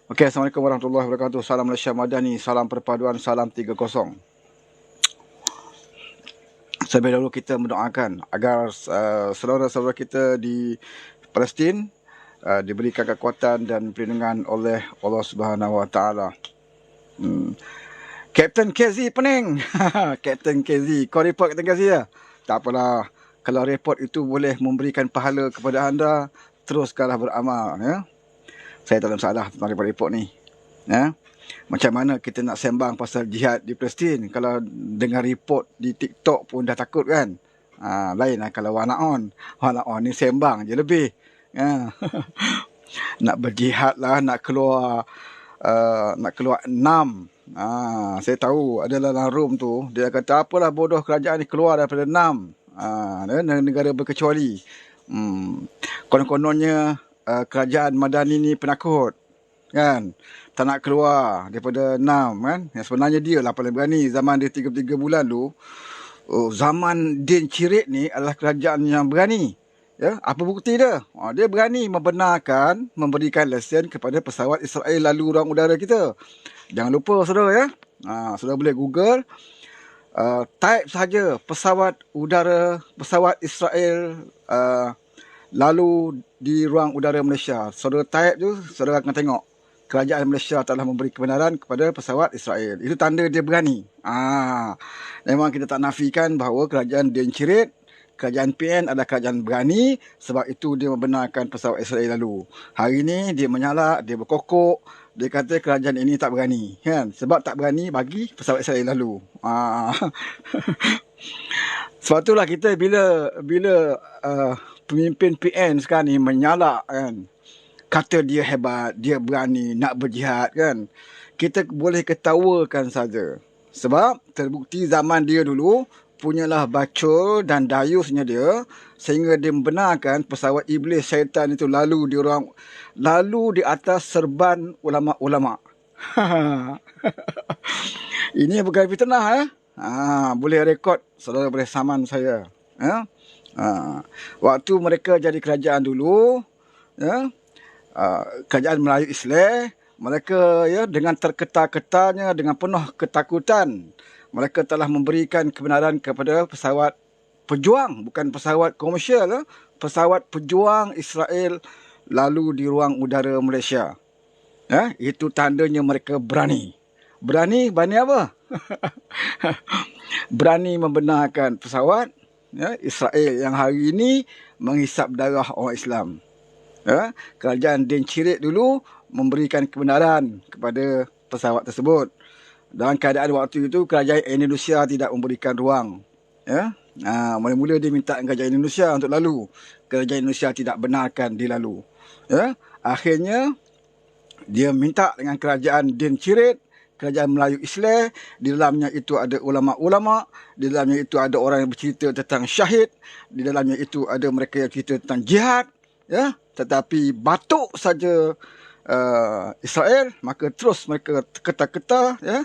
Okey, Assalamualaikum warahmatullahi wabarakatuh. Salam Malaysia Madani, salam perpaduan, salam 30. Sebelum dahulu kita mendoakan agar saudara-saudara kita di Palestin diberikan kekuatan dan perlindungan oleh Allah Subhanahu Wa Taala. Captain KZ pening. Captain KZ, kau report Captain KZ ya? Tak apalah. Kalau report itu boleh memberikan pahala kepada anda, teruskanlah beramal ya. Saya tak ada masalah tentang report-report ni. Ya. Macam mana kita nak sembang pasal jihad di Palestin kalau dengar report di TikTok pun dah takut kan. Lain lah kalau Wana On ni sembang je lebih. Ya. Nak berjihad lah, nak keluar 6. Saya tahu ada dalam room tu dia kata apalah bodoh kerajaan ni keluar daripada 6. Negara berkecuali. Konon-kononnya kerajaan Madani ni penakut kan, tak nak keluar daripada 6 kan. Yang sebenarnya dia lah paling berani. Zaman dia 3 bulan tu, zaman Din Cirit ni adalah kerajaan yang berani ya. Apa bukti dia? Dia berani membenarkan, memberikan lesen kepada pesawat Israel lalu ruang udara kita. Jangan lupa saudara ya, saudara boleh Google, type sahaja pesawat Israel lalu di ruang udara Malaysia. Saudara type tu, saudara akan tengok kerajaan Malaysia telah memberi kebenaran kepada pesawat Israel. Itu tanda dia berani. Memang kita tak nafikan bahawa kerajaan Din Cirit, kerajaan PN adalah kerajaan berani, sebab itu dia membenarkan pesawat Israel lalu. Hari ni dia menyalak, dia berkokok, dia kata kerajaan ini tak berani kan, sebab tak berani bagi pesawat Israel lalu. Sebab itulah kita bila pemimpin PN sekarang ni menyalak kan, kata dia hebat, dia berani nak berjihad kan, kita boleh ketawakan saja. Sebab terbukti zaman dia dulu punyalah bacul dan dayusnya dia, sehingga dia membenarkan pesawat iblis syaitan itu lalu di atas serban ulama-ulama. Ini bukan fitnah boleh rekod, saudara boleh saman saya. Waktu mereka jadi kerajaan dulu ya, kerajaan Melayu Islam, mereka ya dengan terketar-ketarnya, dengan penuh ketakutan, mereka telah memberikan kebenaran kepada pesawat pejuang, bukan pesawat komersial, pesawat pejuang Israel lalu di ruang udara Malaysia. Ya, itu tandanya mereka berani. Berani apa? Berani membenarkan pesawat ya, Israel yang hari ini menghisap darah orang Islam. Ya, kerajaan Din Cirit dulu memberikan kebenaran kepada pesawat tersebut. Dalam keadaan waktu itu kerajaan Indonesia tidak memberikan ruang. Ya, mula-mula dia minta kerajaan Indonesia untuk lalu. Kerajaan Indonesia tidak benarkan dia lalu. Ya, akhirnya dia minta dengan kerajaan Din Cirit, kerajaan Melayu Islam. Di dalamnya itu ada ulama-ulama, di dalamnya itu ada orang yang bercerita tentang syahid, di dalamnya itu ada mereka yang cerita tentang jihad. Ya, tetapi batuk saja Israel, maka terus mereka ketar-ketar ya,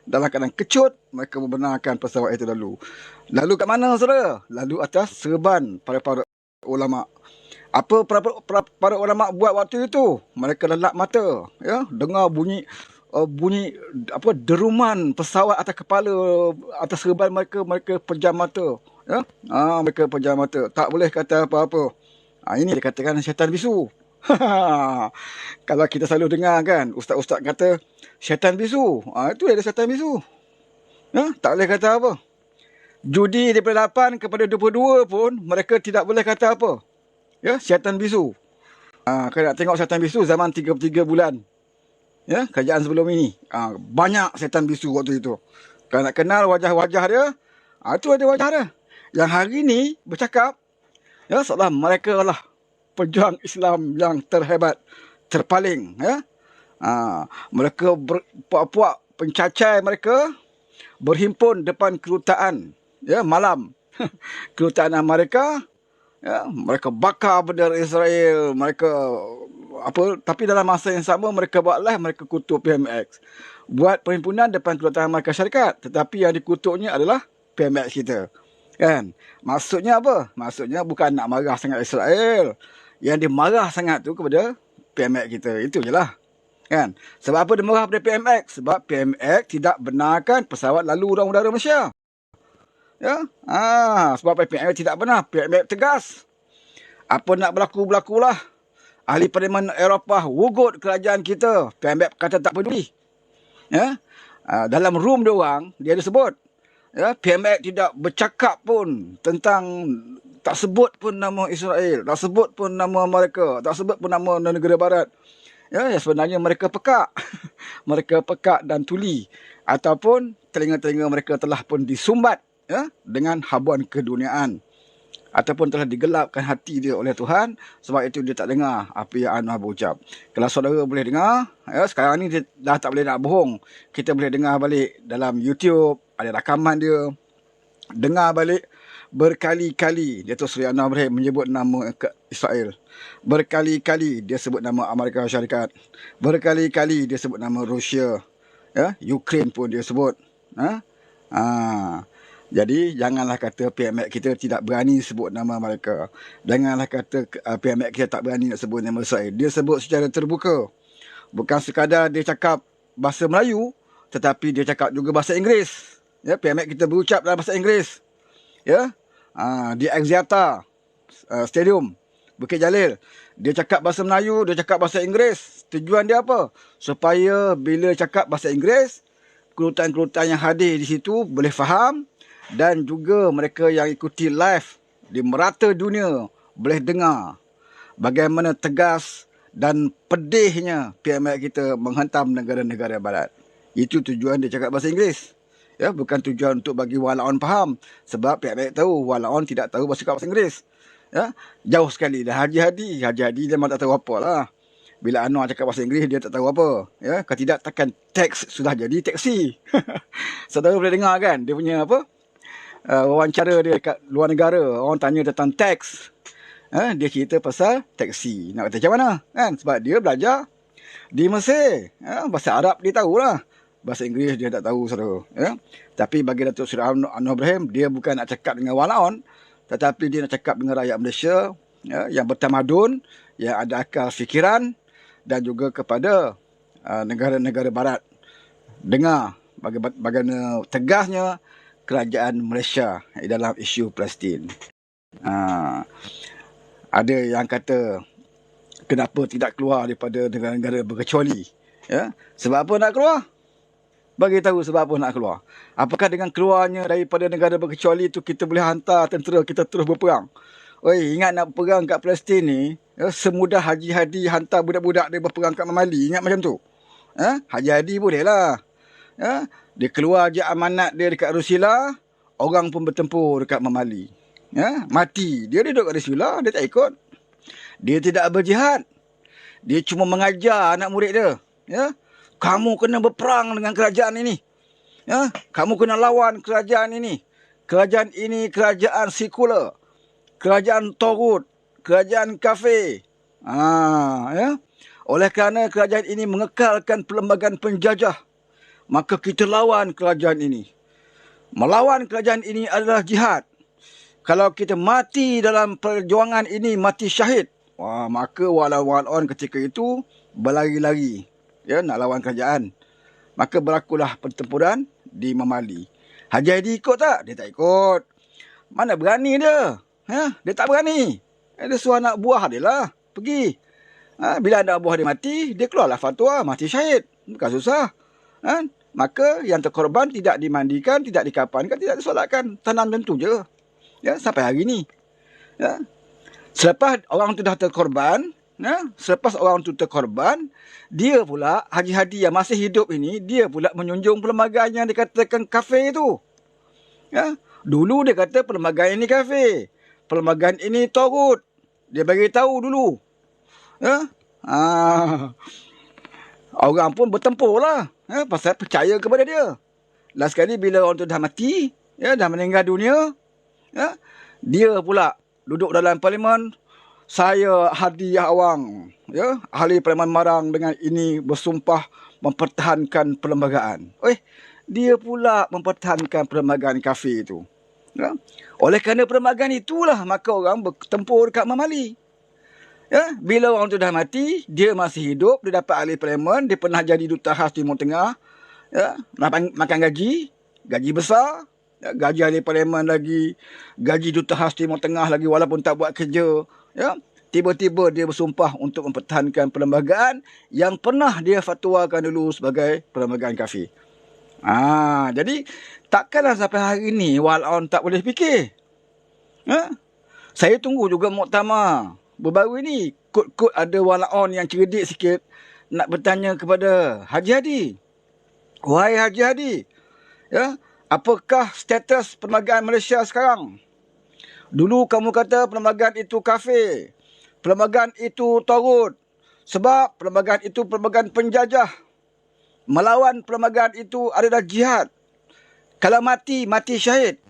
dalam keadaan kecut, mereka membenarkan pesawat itu lalu. Lalu kat mana saudara? Lalu atas serban para ulama. Apa para ulama buat waktu itu? Mereka lelap mata ya, dengar bunyi deruman pesawat atas kepala, atas serban mereka pejam mata ya. Mereka pejam mata, tak boleh kata apa-apa. Ini dikatakan syaitan bisu. Kalau kita selalu dengar kan, ustaz-ustaz kata syaitan bisu. Itu ada syaitan bisu. Ya, tak boleh kata apa. Judi daripada 8 kepada 22 pun mereka tidak boleh kata apa. Ya, syaitan bisu. Kalau nak tengok syaitan bisu zaman 3 bulan. Ya, kerajaan sebelum ini. Banyak syaitan bisu waktu itu. Kalau nak kenal wajah-wajah dia, itu ada wajah dia. Yang hari ni bercakap ya, seolah mereka lah pejuang Islam yang terhebat, terpaling ya. Mereka puak-puak pencacai mereka berhimpun depan kedutaan ya malam. Kedutaan Amerika ya, mereka bakar bendera Israel, mereka tapi dalam masa yang sama mereka buat live, mereka kutuk PMX. Buat perhimpunan depan kedutaan Amerika Syarikat, tetapi yang dikutuknya adalah PMX kita. Kan? Maksudnya apa? Maksudnya bukan nak marah sangat Israel. Yang dia marah sangat tu kepada PMX kita. Itu je lah. Kan? Sebab apa dia marah pada PMX? Sebab PMX tidak benarkan pesawat lalu ruang udara Malaysia. Ya? Sebab PMX tidak benar. PMX tegas. Apa nak berlaku-berlakulah. Ahli Parlimen Eropah wugut kerajaan kita. PMX kata tak peduli. Ya? Dalam room dia orang, dia ada sebut. Ya, PMX tidak bercakap pun tentang, tak sebut pun nama Israel, tak sebut pun nama Amerika, tak sebut pun nama negara barat. Ya, sebenarnya mereka pekak. Mereka pekak dan tuli. Ataupun telinga-telinga mereka telah pun disumbat, ya, dengan habuan keduniaan. Ataupun telah digelapkan hati dia oleh Tuhan. Sebab itu dia tak dengar apa yang Anwar berucap. Kalau saudara boleh dengar, ya, sekarang ni dia dah tak boleh nak bohong. Kita boleh dengar balik dalam YouTube, ada rakaman dia. Dengar balik berkali-kali Datuk Seri Anwar Ibrahim menyebut nama Israel. Berkali-kali dia sebut nama Amerika Syarikat. Berkali-kali dia sebut nama Rusia. Ya, Ukraine pun dia sebut. Jadi janganlah kata PMX kita tidak berani sebut nama mereka. Janganlah kata PMX kita tak berani nak sebut nama Israel. Dia sebut secara terbuka. Bukan sekadar dia cakap bahasa Melayu, tetapi dia cakap juga bahasa Inggeris. Ya, PMX kita berucap dalam bahasa Inggeris. Ya, di Axiata Stadium Bukit Jalil, dia cakap bahasa Melayu, dia cakap bahasa Inggeris. Tujuan dia apa? Supaya bila cakap bahasa Inggeris, kerutan-kerutan yang hadir di situ boleh faham, dan juga mereka yang ikuti live di merata dunia boleh dengar bagaimana tegas dan pedihnya PMX kita menghantam negara-negara barat. Itu tujuan dia cakap bahasa Inggeris. Ya, bukan tujuan untuk bagi walaun faham. Sebab PMX tahu walaun tidak tahu bahasa Inggeris. Ya, jauh sekali dah Haji Hadi dia memang tak tahu apa lah. Bila Anwar cakap bahasa Inggeris, dia tak tahu apa. Ya, kalau tidak takkan teks sudah jadi taksi. Saudara boleh dengar kan dia punya apa? Wawancara dia dekat luar negara. Orang tanya tentang teks. Dia cerita pasal taksi. Nak kata macam mana? Kan? Sebab dia belajar di Mesir. Bahasa Arab dia tahulah. Bahasa Inggeris dia tak tahu, saudara. Ya? Tapi bagi Datuk Seri Anwar Ibrahim, dia bukan nak cakap dengan walaun, tetapi dia nak cakap dengan rakyat Malaysia, ya, yang bertamadun, yang ada akal fikiran, dan juga kepada negara-negara barat. Dengar bagaimana tegasnya kerajaan Malaysia dalam isu Palestin. Ada yang kata, kenapa tidak keluar daripada negara-negara berkecuali? Ya? Sebab apa nak keluar? Bagi tahu sebab apa nak keluar. Apakah dengan keluarnya daripada negara berkecuali itu kita boleh hantar tentera kita terus berperang? Oi, ingat nak perang kat Palestin ni, ya, semudah Haji Hadi hantar budak-budak dia berperang kat Mamali. Ingat macam tu? Haji Hadi boleh lah. Ya, dia keluar je amanat dia dekat Rusila, orang pun bertempur dekat Mamali. Ya, mati. Dia duduk kat Rusila, dia tak ikut. Dia tidak berjihad. Dia cuma mengajar anak murid dia. Ya, kamu kena berperang dengan kerajaan ini. Ya, kamu kena lawan kerajaan ini. Kerajaan ini kerajaan sekular. Kerajaan Taghut. Kerajaan kafir. Ya. Oleh kerana kerajaan ini mengekalkan perlembagaan penjajah, maka kita lawan kerajaan ini. Melawan kerajaan ini adalah jihad. Kalau kita mati dalam perjuangan ini, mati syahid, maka walaun ketika itu berlari-lari, ya, nak lawan kerajaan. Maka berlakulah pertempuran di Mamali. Haji Hadi ikut tak? Dia tak ikut. Mana berani dia? Dia tak berani. Dia suruh anak buah dia lah pergi. Bila anak buah dia mati, dia keluarlah fatwa mati syahid. Bukan susah. Maka yang terkorban tidak dimandikan, tidak dikapankan, tidak disolatkan. Tanam tentu je. Ya, sampai hari ni. Ya. Selepas orang tu dah terkorban, dia pula, Haji Hadi yang masih hidup ini, dia pula menjunjung perlembagaan yang dikatakan kafir itu. Ya. Dulu dia kata perlembagaan ini kafir. Perlembagaan ini Taghut. Dia bagi tahu dulu. Ya. Orang pun bertempur lah. Pasal percaya kepada dia. Last sekali bila orang tu dah mati, ya, dah meninggal dunia, ya, dia pula duduk dalam parlimen. Saya Hadi Awang, ya, ahli Parlimen Marang dengan ini bersumpah mempertahankan perlembagaan. Dia pula mempertahankan perlembagaan kafir itu. Ya. Oleh kerana perlembagaan itulah maka orang bertempur dekat Mamali. Ya, bila orang tu dah mati, dia masih hidup, dia dapat ahli parlimen, dia pernah jadi duta khas Timur Tengah, ya, makan gaji, gaji besar, ya, gaji ahli parlimen lagi, gaji duta khas Timur Tengah lagi walaupun tak buat kerja, ya. Tiba-tiba dia bersumpah untuk mempertahankan perlembagaan yang pernah dia fatwakan dulu sebagai perlembagaan kafir. Jadi takkanlah sampai hari ini walaupun tak boleh fikir. Ya? Saya tunggu juga muktamar. Baru-baru ini kod-kod ada walaon yang cerdik sikit nak bertanya kepada Haji Hadi. Wahai Haji Hadi, ya, apakah status perlembagaan Malaysia sekarang? Dulu kamu kata perlembagaan itu kafir. Perlembagaan itu tagut. Sebab perlembagaan itu perlembagaan penjajah. Melawan perlembagaan itu adalah jihad. Kalau mati, mati syahid.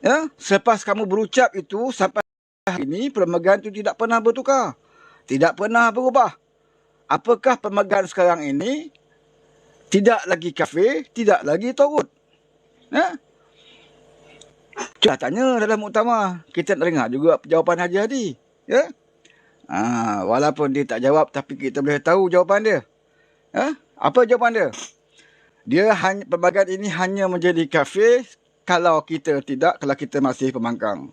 Ya, selepas kamu berucap itu sampai hari ini perlembagaan itu tidak pernah bertukar. Tidak pernah berubah. Apakah perlembagaan sekarang ini tidak lagi kafir, tidak lagi tagut? Ya? Cuba tanya dalam muktamar. Kita nak dengar juga jawapan Haji Hadi. Ya? Walaupun dia tak jawab, tapi kita boleh tahu jawapan dia. Ya? Apa jawapan dia? Perlembagaan ini hanya menjadi kafir kalau kita tidak, kalau kita masih pembangkang.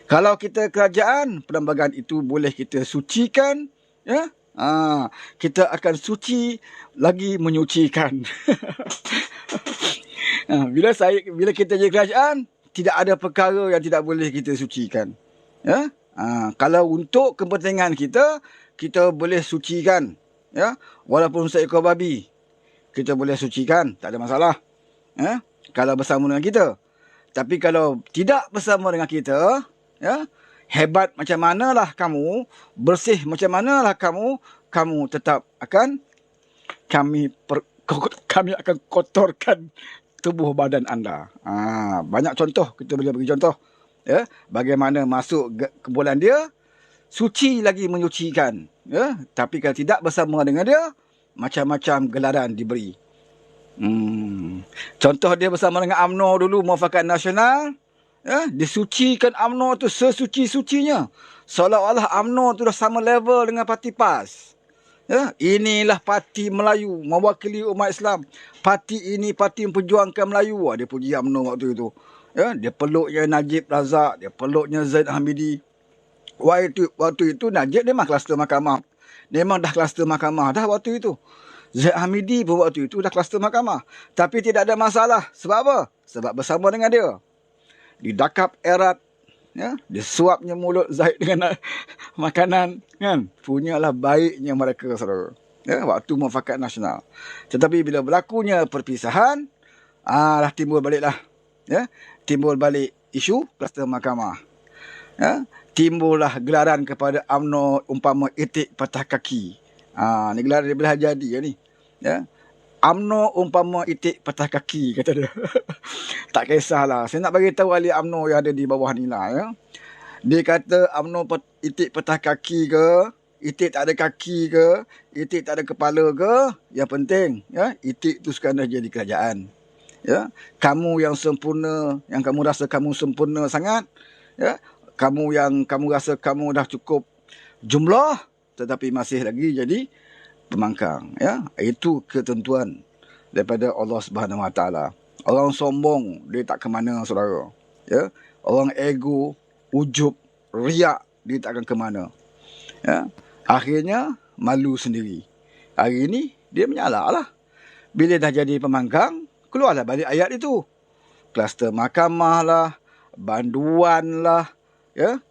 Kalau kita kerajaan, perlembagaan itu boleh kita sucikan. Ya? Kita akan suci lagi menyucikan. Bila kita jadi kerajaan, tidak ada perkara yang tidak boleh kita sucikan. Ya? Kalau untuk kepentingan kita, kita boleh sucikan. Ya? Walaupun seekor babi, kita boleh sucikan, tak ada masalah. Ya? Kalau bersama dengan kita. Tapi kalau tidak bersama dengan kita, ya, hebat macam manalah kamu, bersih macam manalah kamu, kamu tetap akan kami akan kotorkan tubuh badan anda. Banyak contoh, kita boleh bagi contoh. Ya, bagaimana masuk ke bulan dia, suci lagi menyucikan. Ya, tapi kalau tidak bersama dengan dia, macam-macam gelaran diberi. Contoh dia bersama dengan UMNO dulu, Muafakat Nasional. Ya, disucikan UMNO tu sesuci-sucinya. Seolah-olah UMNO tu dah sama level dengan parti PAS. Ya, inilah parti Melayu, mewakili umat Islam. Parti ini parti memperjuangkan Melayu. Dia puji UMNO waktu itu. Ya, dia peluknya Najib Razak, dia peluknya Zaid Hamidi. Waktu itu Najib memang kluster mahkamah. Memang dah kluster mahkamah dah waktu itu. Zaid Hamidi pun waktu itu dah kluster mahkamah. Tapi tidak ada masalah. Sebab apa? Sebab bersama dengan dia. Didakap erat. Ya, disuapnya mulut Zaid dengan makanan. Kan? Punyalah baiknya mereka, saudara. Ya, waktu Muafakat Nasional. Tetapi bila berlakunya perpisahan, dah timbul baliklah. Ya, timbul balik isu kluster mahkamah. Ya, timbullah gelaran kepada UMNO umpama itik patah kaki. Ni gelaran dia boleh jadi ya ni. Ya. UMNO umpama itik patah kaki, kata dia. Tak kisahlah. Saya nak bagi tahu ahli UMNO yang ada di bawah ni lah. Ya. Dia kata UMNO itik patah kaki ke, itik tak ada kaki ke, itik tak ada kepala ke, yang penting ya, itik tu sekarang dah jadi kerajaan. Ya, kamu yang sempurna, yang kamu rasa kamu sempurna sangat, ya, kamu yang kamu rasa kamu dah cukup jumlah tetapi masih lagi jadi pembangkang, ya. Itu ketentuan daripada Allah Subhanahu Wa Taala. Orang sombong dia tak ke mana, saudara. Ya, orang ego, ujub, riak dia tak akan ke mana. Ya, akhirnya malu sendiri. Hari ini dia menyalahlah. Bila dah jadi pembangkang, keluarlah balik ayat itu. Kluster mahkamah lah, banduan lah, ya,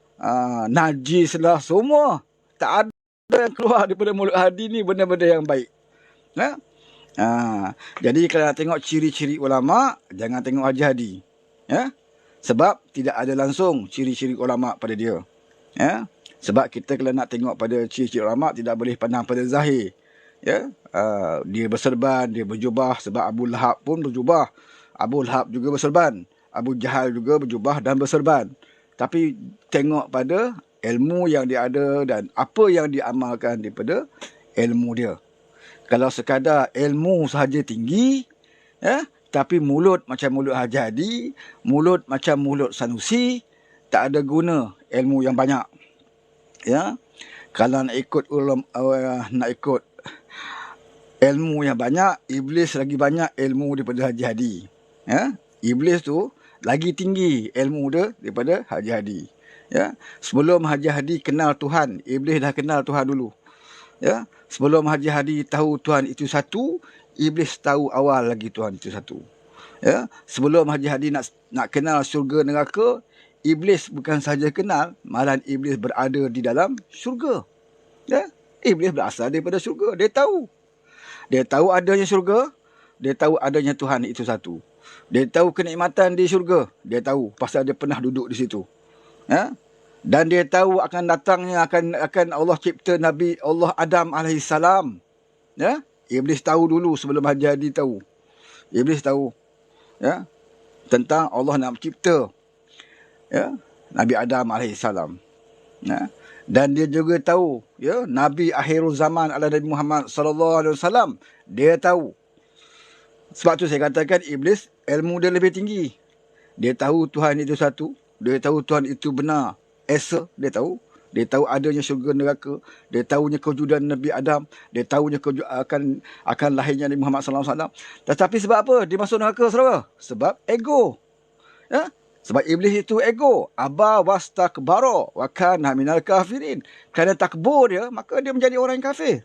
najis lah, semua. Tak ada yang keluar daripada mulut Hadi ni benda-benda yang baik. Ya? Jadi kalau nak tengok ciri-ciri ulama', jangan tengok Haji Hadi. Ya? Sebab tidak ada langsung ciri-ciri ulama' pada dia. Ya? Sebab kita kalau nak tengok pada ciri-ciri ulama' tidak boleh pandang pada zahir. Ya, dia berserban, dia berjubah. Sebab Abu Lahab pun berjubah, Abu Lahab juga berserban, Abu Jahal juga berjubah dan berserban. Tapi tengok pada ilmu yang dia ada dan apa yang dia amalkan daripada ilmu dia. Kalau sekadar ilmu sahaja tinggi, ya, tapi mulut macam mulut Haji Hadi, mulut macam mulut Sanusi, tak ada guna ilmu yang banyak. Ya, Kalau nak ikut nak ikut ilmu yang banyak, iblis lagi banyak ilmu daripada Haji Hadi. Ya, iblis tu lagi tinggi ilmu dia daripada Haji Hadi. Ya, sebelum Haji Hadi kenal Tuhan, iblis dah kenal Tuhan dulu. Ya, sebelum Haji Hadi tahu Tuhan itu satu, iblis tahu awal lagi Tuhan itu satu. Ya, sebelum Haji Hadi nak kenal syurga neraka, iblis bukan sahaja kenal, malah iblis berada di dalam syurga. Ya, iblis berasal daripada syurga. Dia tahu adanya syurga, dia tahu adanya Tuhan itu satu. Dia tahu kenikmatan di syurga, dia tahu pasal dia pernah duduk di situ. Ya? Dan dia tahu akan datangnya akan Allah cipta Nabi Allah Adam alaihissalam. Ya? Iblis tahu dulu sebelum Haji Hadi tahu. Iblis tahu, ya, tentang Allah nak cipta, ya, Nabi Adam alaihissalam. Ya? Dan dia juga tahu, ya, Nabi akhir zaman adalah Nabi Muhammad sallallahu alaihi wasallam. Dia tahu. Sebab tu saya katakan iblis ilmu dia lebih tinggi. Dia tahu Tuhan itu satu, dia tahu Tuhan itu benar, esa, dia tahu. Dia tahu adanya syurga neraka, dia tahunya kewujudan Nabi Adam, dia tahunya akan lahirnya Nabi Muhammad sallallahu alaihi wasallam. Tetapi sebab apa dia masuk neraka, saudara? Sebab ego. Ya? Sebab iblis itu ego. Aba wastakbara wa kana minal kafirin. Kerana takbur dia, maka dia menjadi orang yang kafir.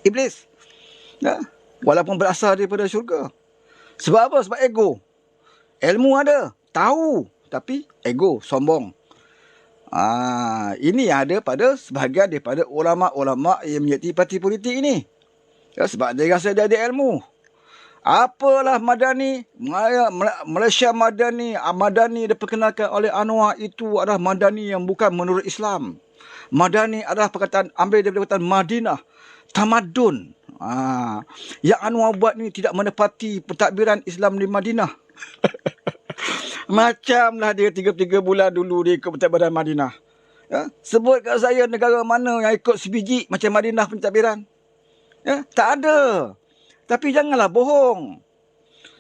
Iblis. Ya? Walaupun berasal daripada syurga. Sebab apa? Sebab ego. Ilmu ada, tahu, tapi ego, sombong. Ini yang ada pada sebahagian daripada ulama-ulama yang menyertai parti politik ini. Ya, sebab dia rasa dia ada ilmu. Apalah Madani, Malaysia Madani, Madani diperkenalkan oleh Anwar itu adalah Madani yang bukan menurut Islam. Madani adalah perkataan ambil daripada perkataan Madinah, tamadun. Yang Anwar buat ni tidak menepati pentadbiran Islam di Madinah. Macamlah dia 3 bulan dulu dia ikut pentadbiran Madinah. Ya? Sebut kat saya negara mana yang ikut sebiji macam Madinah pentadbiran. Ya? Tak ada. Tapi janganlah bohong.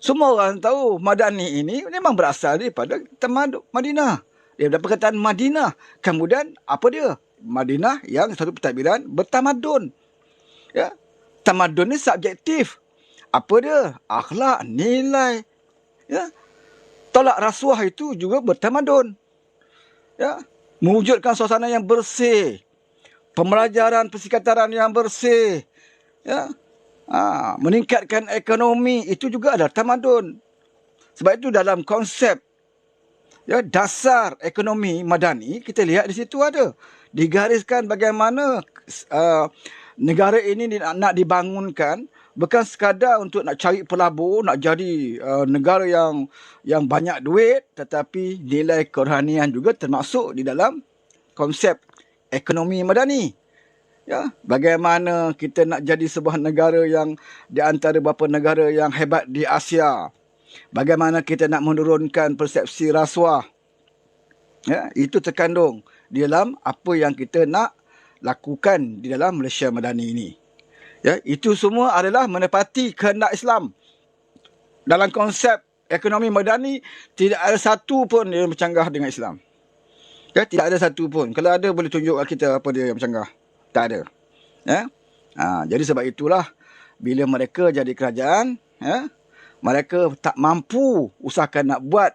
Semua orang tahu Madani ini memang berasal daripada Madinah. Dia dapat perkataan Madinah. Kemudian apa dia? Madinah yang satu pentadbiran bertamadun. Ya? Tamadun ni subjektif. Apa dia? Akhlak, nilai. Ya? Tolak rasuah itu juga bertamadun. Ya? Mewujudkan suasana yang bersih. Pembelajaran persekitaran yang bersih. Ya? Meningkatkan ekonomi, itu juga adalah tamadun. Sebab itu dalam konsep, ya, dasar ekonomi Madani, kita lihat di situ ada digariskan bagaimana negara ini nak dibangunkan bukan sekadar untuk nak cari pelabur, nak jadi negara yang banyak duit, tetapi nilai kerohanian juga termasuk di dalam konsep ekonomi Madani. Ya, bagaimana kita nak jadi sebuah negara yang di antara beberapa negara yang hebat di Asia. Bagaimana kita nak menurunkan persepsi rasuah. Ya, itu terkandung di dalam apa yang kita nak lakukan di dalam Malaysia Madani ini. Ya, itu semua adalah menepati kehendak Islam. Dalam konsep ekonomi Madani tidak ada satu pun yang bercanggah dengan Islam. Ya, tidak ada satu pun. Kalau ada boleh tunjuk kita apa dia yang bercanggah. Tak ada. Ya? Jadi sebab itulah bila mereka jadi kerajaan, ya, mereka tak mampu usahakan nak buat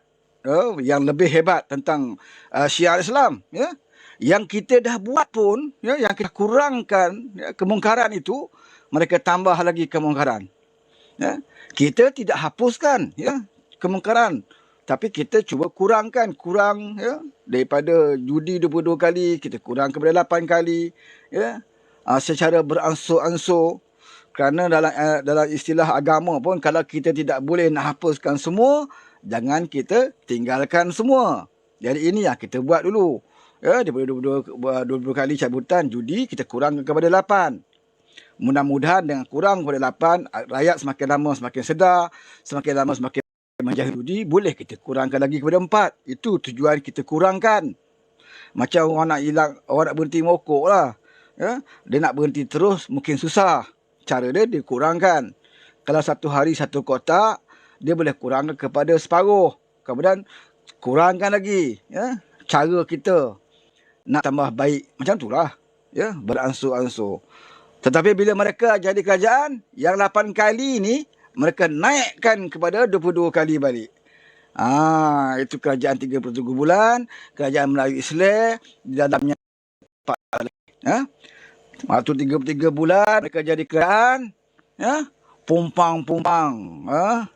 yang lebih hebat tentang syiar Islam. Ya? Yang kita dah buat pun, ya, yang kita kurangkan, ya, kemungkaran itu, mereka tambah lagi kemungkaran. Ya? Kita tidak hapuskan, ya, kemungkaran. Tapi kita cuba kurang, ya, daripada judi 22 kali, kita kurang kepada 8 kali, ya, secara beransur-ansur. Kerana dalam istilah agama pun, kalau kita tidak boleh nak hapuskan semua, jangan kita tinggalkan semua. Jadi ini yang kita buat dulu. Ya, daripada 22 kali cabutan judi, kita kurang kepada 8. Mudah-mudahan dengan kurang kepada 8, rakyat semakin lama semakin sedar, semakin lama semakin menjauhi judi, boleh kita kurangkan lagi kepada 4. Itu tujuan kita kurangkan. Macam orang nak berhenti merokok lah. Ya? Dia nak berhenti terus, mungkin susah. Cara dia kurangkan. Kalau satu hari satu kotak, dia boleh kurangkan kepada separuh. Kemudian kurangkan lagi. Ya? Cara kita nak tambah baik. Macam itulah. Ya, beransur-ansur. Tetapi bila mereka jadi kerajaan, yang 8 kali ni mereka naikkan kepada 22 kali balik. Itu kerajaan 33 bulan, kerajaan Melayu Islam, di dalamnya 4 ya. Waktu 33 bulan mereka jadi kerajaan, ya. Pumpang-pumpang, ya.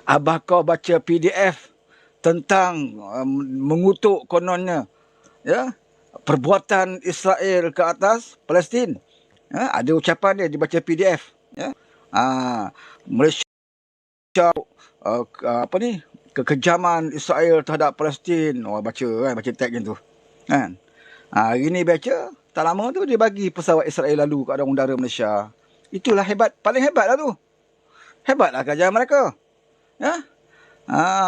Abah kau baca PDF tentang mengutuk kononnya, ya, perbuatan Israel ke atas Palestin. Ya, ada ucapan dia dibaca PDF, ya. Malaysia apa ni, kekejaman Israel terhadap Palestin. Baca kan, baca tag macam tu. Kan? Hari ni baca, tak lama tu dia bagi pesawat Israel lalu ke Aduan Udara Malaysia. Itulah hebat, paling hebat lah tu. Hebatlah kerajaan mereka. Ya?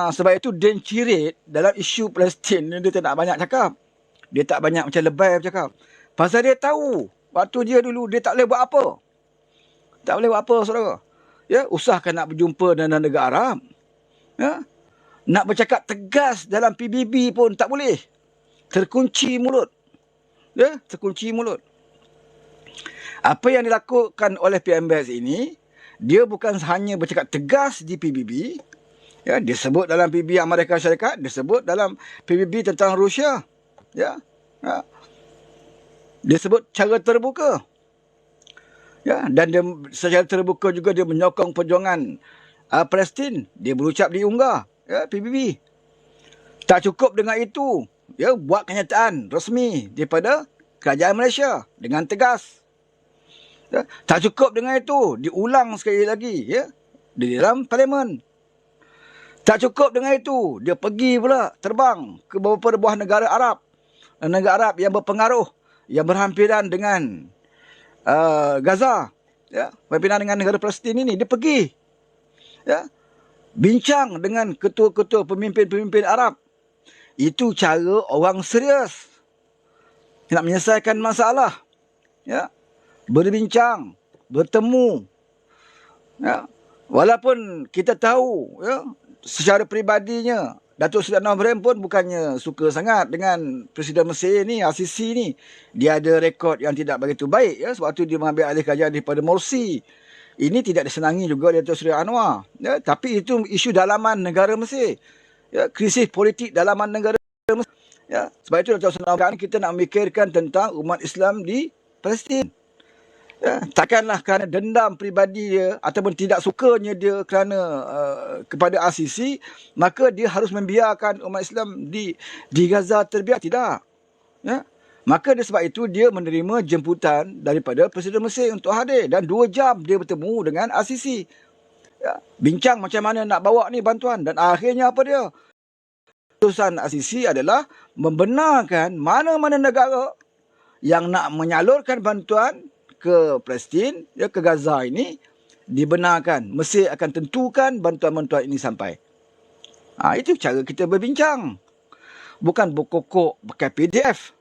Sebab itu Dan Cirit dalam isu Palestin ni dia tak nak banyak cakap. Dia tak banyak macam lebay bercakap. Pasal dia tahu waktu dia dulu dia tak boleh buat apa. Tak boleh buat apa, saudara. Ya, usahakan nak berjumpa dengan negara Arab. Ya. Nak bercakap tegas dalam PBB pun tak boleh. Terkunci mulut. Ya, terkunci mulut. Apa yang dilakukan oleh PMBS ini, dia bukan hanya bercakap tegas di PBB. Ya, dia sebut dalam PBB Amerika Syarikat, dia sebut dalam PBB tentang Rusia. Ya. Dia sebut cara terbuka. Ya, dan dia secara terbuka juga dia menyokong perjuangan Palestin. Dia berucap di unggah, ya, PBB. Tak cukup dengan itu, ya, buat kenyataan rasmi daripada kerajaan Malaysia dengan tegas. Ya, tak cukup dengan itu, diulang sekali lagi, ya, di dalam parlimen. Tak cukup dengan itu, dia pergi pula terbang ke beberapa buah negara Arab yang berpengaruh, yang berhampiran dengan Gaza, ya, berhampiran dengan negara Palestin ini. Dia pergi, ya, bincang dengan ketua-ketua pemimpin-pemimpin Arab. Itu cara orang serius nak menyelesaikan masalah, ya, berbincang, bertemu, ya. Walaupun kita tahu, ya, secara peribadinya Datuk Seri Anwar Ibrahim pun bukannya suka sangat dengan Presiden Mesir ni, Al-Sisi ni. Dia ada rekod yang tidak begitu baik, ya, sebab tu dia mengambil alih kerajaan daripada Morsi. Ini tidak disenangi juga Datuk Seri Anwar, ya, tapi itu isu dalaman negara Mesir. Ya, krisis politik dalaman negara Mesir. Ya, sebab itu Datuk Seri Anwar, kita nak memikirkan tentang umat Islam di Palestin. Ya, takkanlah kerana dendam peribadi dia ataupun tidak sukanya dia kerana kepada Al-Sisi, maka dia harus membiarkan umat Islam di Gaza terbiar. Tidak. Ya. Maka sebab itu dia menerima jemputan daripada Presiden Mesir untuk hadir. Dan 2 jam dia bertemu dengan Al-Sisi. Ya. Bincang macam mana nak bawa ni bantuan. Dan akhirnya apa dia? Keputusan Al-Sisi adalah membenarkan mana-mana negara yang nak menyalurkan bantuan ke Palestin, ya, ke Gaza ini, dibenarkan. Mesir akan tentukan bantuan-bantuan ini sampai. Itu cara kita berbincang. Bukan berkokok pakai PDF.